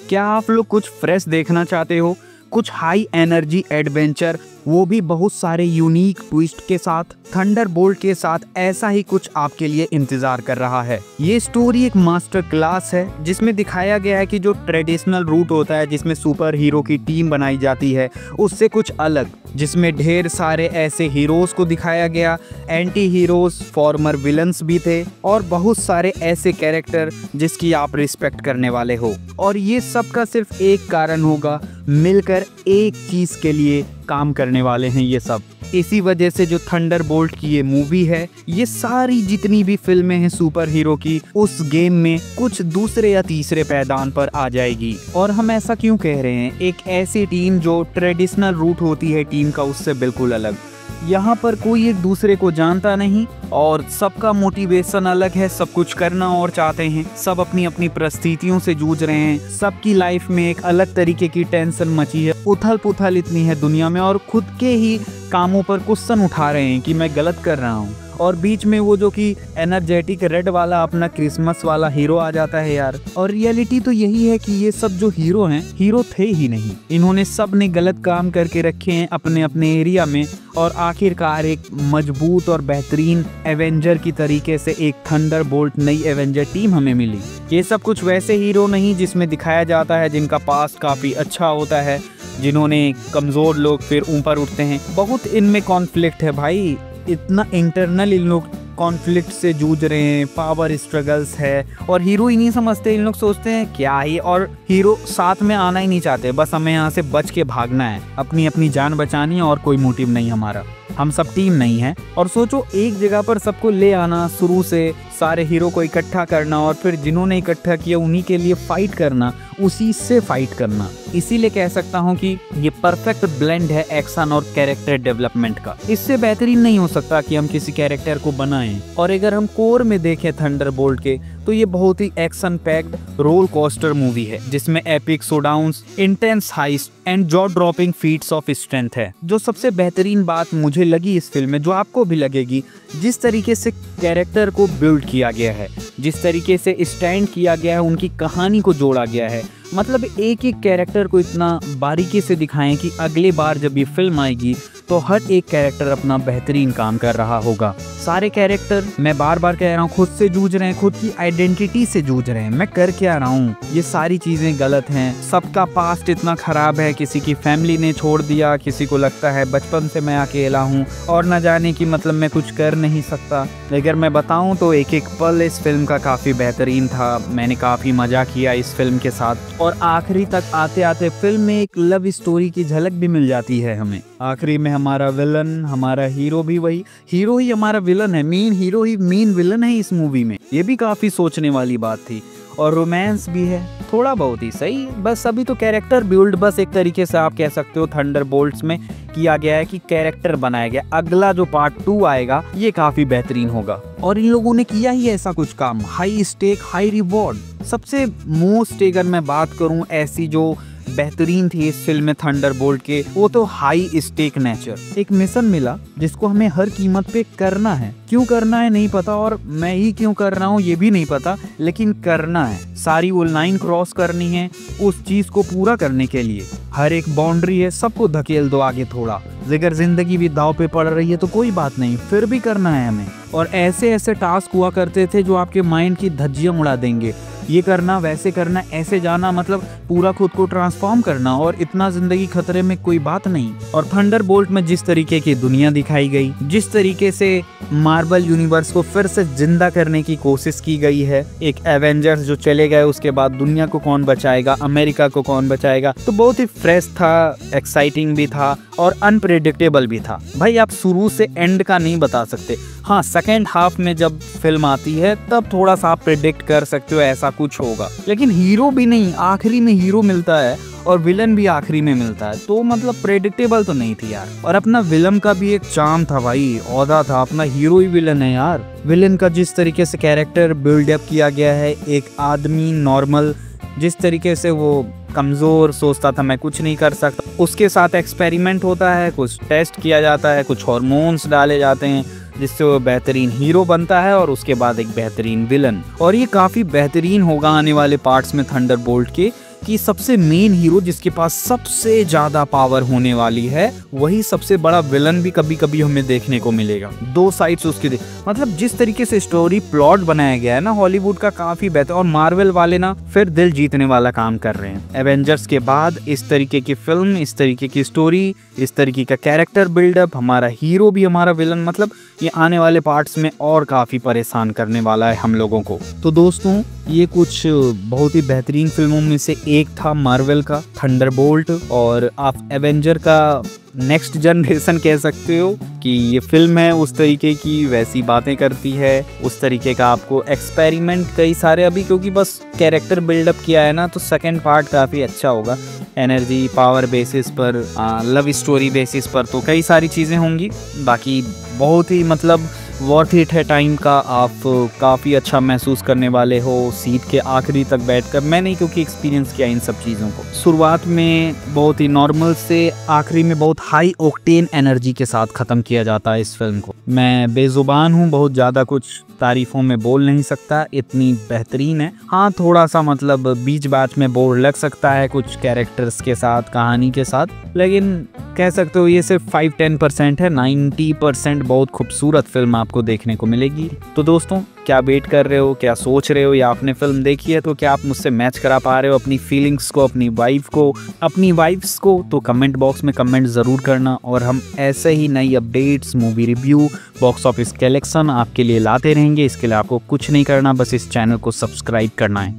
क्या आप लोग कुछ फ्रेश देखना चाहते हो, कुछ हाई एनर्जी एडवेंचर, वो भी बहुत सारे यूनिक ट्विस्ट के साथ? थंडरबोल्ट के साथ ऐसा ही कुछ आपके लिए इंतजार कर रहा है। ये स्टोरी एक मास्टर क्लास है जिसमें दिखाया गया है कि जो ट्रेडिशनल रूट होता है जिसमें सुपर हीरो की टीम बनाई जाती है, उससे कुछ अलग, जिसमें ढेर सारे ऐसे हीरोज को दिखाया गया, एंटी हीरोज, फॉर्मर विलन्स भी थे और बहुत सारे ऐसे कैरेक्टर जिसकी आप रिस्पेक्ट करने वाले हो। और ये सब का सिर्फ एक कारण होगा, मिलकर एक चीज के लिए काम करने वाले हैं ये सब। इसी वजह से जो थंडरबोल्ट की ये मूवी है, ये सारी जितनी भी फिल्में हैं सुपर हीरो की, उस गेम में कुछ दूसरे या तीसरे पैदान पर आ जाएगी। और हम ऐसा क्यों कह रहे हैं? एक ऐसी टीम जो ट्रेडिशनल रूट होती है टीम का, उससे बिल्कुल अलग। यहाँ पर कोई एक दूसरे को जानता नहीं और सबका मोटिवेशन अलग है, सब कुछ करना और चाहते हैं, सब अपनी अपनी परिस्थितियों से जूझ रहे हैं, सबकी लाइफ में एक अलग तरीके की टेंशन मची है, उथल पुथल इतनी है दुनिया में, और खुद के ही कामों पर क्वेश्चन उठा रहे हैं कि मैं गलत कर रहा हूँ। और बीच में वो जो कि एनर्जेटिक रेड वाला अपना क्रिसमस वाला हीरो आ जाता है यार। और रियलिटी तो यही है कि ये सब जो हीरो हैं, हीरो थे ही नहीं, इन्होंने सब ने गलत काम करके रखे हैं अपने अपने एरिया में, और आखिरकार एक मजबूत और बेहतरीन एवेंजर की तरीके से एक थंडरबोल्ट नई एवेंजर टीम हमें मिली। ये सब कुछ वैसे हीरो नहीं जिसमें दिखाया जाता है जिनका पास्ट काफी अच्छा होता है, जिन्होंने कमजोर लोग फिर ऊपर उठते हैं। बहुत इनमें कॉन्फ्लिक्ट है भाई, इतना इंटरनल इन लोग कॉन्फ्लिक्ट से जूझ रहे हैं, पावर स्ट्रगल्स है, और हीरो ही नहीं समझते। इन लोग सोचते हैं क्या ही, और हीरो साथ में आना ही नहीं चाहते, बस हमें यहाँ से बच के भागना है, अपनी अपनी जान बचानी है, और कोई मोटिव नहीं हमारा, हम सब टीम नहीं है। और सोचो एक जगह पर सबको ले आना, शुरू से सारे हीरो को इकट्ठा करना, और फिर जिन्होंने इकट्ठा किया उन्हीं के लिए फाइट करना, उसी से फाइट करना। इसीलिए कह सकता हूँ कि ये परफेक्ट ब्लेंड है एक्शन और कैरेक्टर डेवलपमेंट का। इससे बेहतरीन नहीं हो सकता कि हम किसी कैरेक्टर को बनाएं। और अगर हम कोर में देखें थंडरबोल्ट के, तो ये बहुत ही action packed roller coaster movie है जिसमें epic showdowns, intense heist and jaw dropping feats of strength है। जो सबसे बेहतरीन बात मुझे लगी इस फिल्म में, जो आपको भी लगेगी, जिस तरीके से कैरेक्टर को बिल्ड किया गया है, जिस तरीके से स्टैंड किया गया है, उनकी कहानी को जोड़ा गया है। मतलब एक एक कैरेक्टर को इतना बारीकी से दिखाएं कि अगली बार जब ये फिल्म आएगी तो हर एक कैरेक्टर अपना बेहतरीन काम कर रहा होगा। सारे कैरेक्टर, मैं बार बार कह रहा हूँ, खुद से जूझ रहे हैं, खुद की आइडेंटिटी से जूझ रहे हैं। मैं कर क्या रहा हूँ, ये सारी चीजें गलत हैं, सबका पास्ट इतना खराब है, किसी की फैमिली ने छोड़ दिया, किसी को लगता है बचपन से मैं अकेला हूँ और न जाने की मतलब मैं कुछ कर नहीं सकता। अगर मैं बताऊँ तो एक एक पल इस फिल्म का काफी बेहतरीन था, मैंने काफी मजा किया इस फिल्म के साथ। और आखिरी तक आते आते फिल्म में एक लव स्टोरी की झलक भी मिल जाती है हमें। आखिरी में हमारा विलन, हमारा हीरो भी वही, हीरो ही हमारा विलन है, मेन हीरो ही मेन विलन है इस मूवी में। ये भी काफी सोचने वाली बात थी। और रोमांस भी है थोड़ा बहुत ही सही, बस अभी तो कैरेक्टर बिल्ड, बस एक तरीके से आप कह सकते हो थंडरबोल्ट्स में किया गया है कि कैरेक्टर बनाया गया। अगला जो पार्ट 2 आएगा ये काफी बेहतरीन होगा। और इन लोगों ने किया ही ऐसा कुछ काम, हाई स्टेक हाई रिवॉर्ड। सबसे मोस्ट अगर मैं बात करूं ऐसी जो बेहतरीन थी इस फिल्म में थंडरबोल्ट के, वो तो हाई स्टेक नेचर। एक मिशन मिला जिसको हमें हर कीमत पे करना है। क्यों करना है नहीं पता, और मैं ही क्यों कर रहा हूँ ये भी नहीं पता, लेकिन करना है। सारी वो लाइन क्रॉस करनी है उस चीज को पूरा करने के लिए। हर एक बाउंड्री है, सबको धकेल दो आगे थोड़ा। अगर जिंदगी भी दाव पे पड़ रही है तो कोई बात नहीं, फिर भी करना है हमें। और ऐसे ऐसे टास्क हुआ करते थे जो आपके माइंड की धज्जियां उड़ा देंगे। ये करना, वैसे करना, ऐसे जाना, मतलब पूरा खुद को ट्रांसफॉर्म करना, और इतना जिंदगी खतरे में कोई बात नहीं। और थंडरबोल्ट में जिस तरीके की दुनिया दिखाई गई, जिस तरीके से मार्वल यूनिवर्स को फिर से जिंदा करने की कोशिश की गई है, एक एवेंजर्स जो चले गए उसके बाद दुनिया को कौन बचाएगा, अमेरिका को कौन बचाएगा, तो बहुत ही फ्रेश था, एक्साइटिंग भी था और अनप्रेडिक्टेबल भी था। भाई आप शुरू से एंड का नहीं बता सकते। हाँ, सेकेंड हाफ में जब फिल्म आती है तब थोड़ा सा आप प्रेडिक्ट कर सकते हो ऐसा कुछ होगा, लेकिन हीरो भी नहीं, आखिरी में हीरो मिलता है और विलन भी आखिरी में मिलता है, तो मतलब प्रेडिक्टेबल तो नहीं थी यार। और अपना विलन का भी एक चार्म था भाई, औदा था, अपना हीरो ही विलन है यार। विलन का जिस तरीके से कैरेक्टर बिल्डअप किया गया है, एक आदमी नॉर्मल, जिस तरीके से वो कमजोर सोचता था मैं कुछ नहीं कर सकता, उसके साथ एक्सपेरिमेंट होता है, कुछ टेस्ट किया जाता है, कुछ हार्मोन्स डाले जाते हैं जिससे वो बेहतरीन हीरो बनता है और उसके बाद एक बेहतरीन विलन। और ये काफी बेहतरीन होगा आने वाले पार्ट्स में थंडरबोल्ट के, कि सबसे मेन हीरो जिसके पास सबसे ज्यादा पावर होने वाली है, वही सबसे बड़ा विलन भी कभी कभी हमें देखने को मिलेगा। दो साइड्स उसके मतलब जिस तरीके से स्टोरी प्लॉट बनाया गया है ना हॉलीवुड का, काफी बेहतर। और मार्वल वाले ना फिर दिल जीतने वाला काम कर रहे हैं। एवेंजर्स के बाद इस तरीके की फिल्म, इस तरीके की स्टोरी, इस तरीके का कैरेक्टर बिल्डअप, हमारा हीरो भी हमारा विलन, मतलब ये आने वाले पार्ट्स में और काफी परेशान करने वाला है हम लोगों को। तो दोस्तों ये कुछ बहुत ही बेहतरीन फिल्मों में से एक था मार्वल का थंडरबोल्ट, और आप एवेंजर का नेक्स्ट जनरेशन कह सकते हो कि ये फिल्म है उस तरीके की, वैसी बातें करती है, उस तरीके का आपको एक्सपेरिमेंट कई सारे अभी, क्योंकि बस कैरेक्टर बिल्डअप किया है ना, तो सेकंड पार्ट काफ़ी अच्छा होगा। एनर्जी पावर बेसिस पर, लव स्टोरी बेसिस पर, तो कई सारी चीज़ें होंगी। बाकी बहुत ही मतलब वर्थ इट है टाइम का, आप काफ़ी अच्छा महसूस करने वाले हो सीट के आखिरी तक बैठकर। मैं नहीं, क्योंकि एक्सपीरियंस किया इन सब चीज़ों को। शुरुआत में बहुत ही नॉर्मल से आखिरी में बहुत हाई ऑक्टेन एनर्जी के साथ ख़त्म किया जाता है इस फिल्म को। मैं बेजुबान हूँ, बहुत ज़्यादा कुछ तारीफ़ों में बोल नहीं सकता, इतनी बेहतरीन है। हाँ थोड़ा सा मतलब बीच बाच में बोर लग सकता है कुछ कैरेक्टर्स के साथ, कहानी के साथ, लेकिन कह सकते हो ये सिर्फ 5-10% है। 90% बहुत खूबसूरत फिल्म आपको देखने को मिलेगी। तो दोस्तों क्या वेट कर रहे हो, क्या सोच रहे हो, या आपने फिल्म देखी है तो क्या आप मुझसे मैच करा पा रहे हो अपनी फीलिंग्स को, अपनी वाइफ को, अपनी वाइफ्स को? तो कमेंट बॉक्स में कमेंट ज़रूर करना, और हम ऐसे ही नई updates, movie review, box office collection आपके लिए लाते रहेंगे। इसके लिए आपको कुछ नहीं करना, बस इस चैनल को सब्सक्राइब करना है।